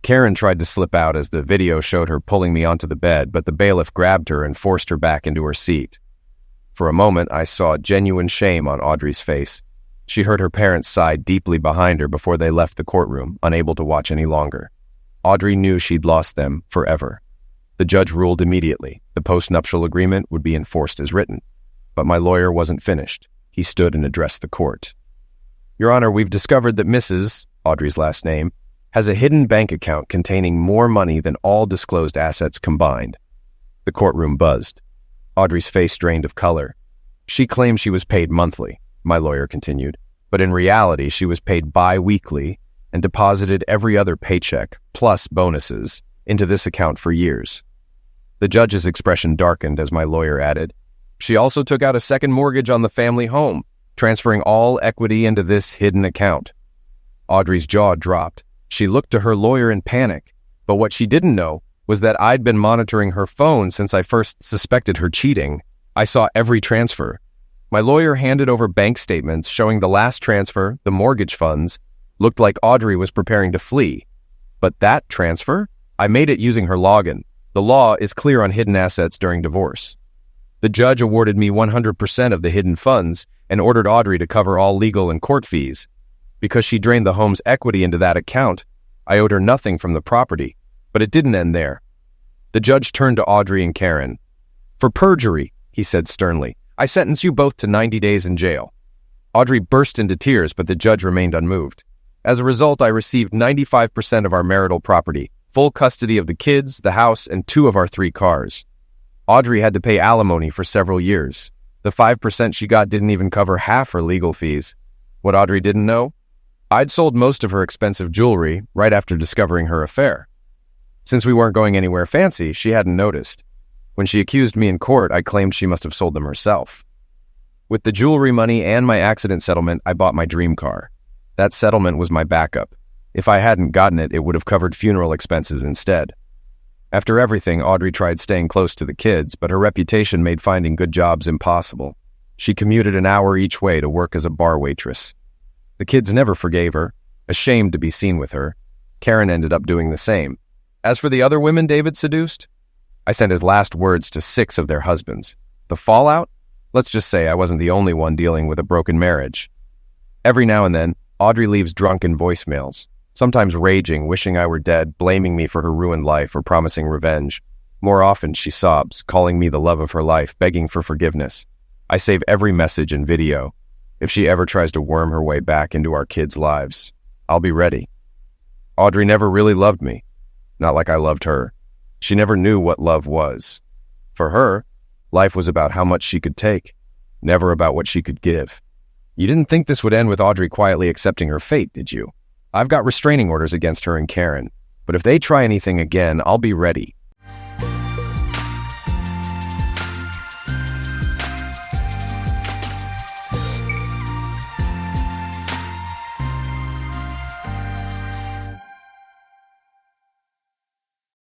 Karen tried to slip out as the video showed her pulling me onto the bed, but the bailiff grabbed her and forced her back into her seat. For a moment, I saw genuine shame on Audrey's face. She heard her parents sigh deeply behind her before they left the courtroom, unable to watch any longer. Audrey knew she'd lost them forever. The judge ruled immediately. The post-nuptial agreement would be enforced as written. But my lawyer wasn't finished. He stood and addressed the court. "Your Honor, we've discovered that Mrs., Audrey's last name, has a hidden bank account containing more money than all disclosed assets combined." The courtroom buzzed. Audrey's face drained of color. "She claimed she was paid monthly," my lawyer continued, "but in reality she was paid bi-weekly and deposited every other paycheck, plus bonuses, into this account for years." The judge's expression darkened as my lawyer added, "She also took out a second mortgage on the family home, transferring all equity into this hidden account." Audrey's jaw dropped. She looked to her lawyer in panic, but what she didn't know was that I'd been monitoring her phone since I first suspected her cheating. I saw every transfer. My lawyer handed over bank statements showing the last transfer, the mortgage funds, looked like Audrey was preparing to flee. But that transfer? I made it using her login. The law is clear on hidden assets during divorce. The judge awarded me 100% of the hidden funds and ordered Audrey to cover all legal and court fees. Because she drained the home's equity into that account, I owed her nothing from the property, but it didn't end there. The judge turned to Audrey and Karen. "For perjury," he said sternly, "I sentence you both to 90 days in jail." Audrey burst into tears, but the judge remained unmoved. As a result, I received 95% of our marital property, full custody of the kids, the house, and 2 of our 3 cars. Audrey had to pay alimony for several years. The 5% she got didn't even cover half her legal fees. What Audrey didn't know? I'd sold most of her expensive jewelry right after discovering her affair. Since we weren't going anywhere fancy, she hadn't noticed. When she accused me in court, I claimed she must have sold them herself. With the jewelry money and my accident settlement, I bought my dream car. That settlement was my backup. If I hadn't gotten it, it would have covered funeral expenses instead. After everything, Audrey tried staying close to the kids, but her reputation made finding good jobs impossible. She commuted an hour each way to work as a bar waitress. The kids never forgave her, ashamed to be seen with her. Karen ended up doing the same. As for the other women David seduced, I sent his last words to 6 of their husbands. The fallout? Let's just say I wasn't the only one dealing with a broken marriage. Every now and then, Audrey leaves drunken voicemails, sometimes raging, wishing I were dead, blaming me for her ruined life or promising revenge. More often, she sobs, calling me the love of her life, begging for forgiveness. I save every message and video. If she ever tries to worm her way back into our kids' lives, I'll be ready. Audrey never really loved me. Not like I loved her. She never knew what love was. For her, life was about how much she could take, never about what she could give. You didn't think this would end with Audrey quietly accepting her fate, did you? I've got restraining orders against her and Karen, but if they try anything again, I'll be ready.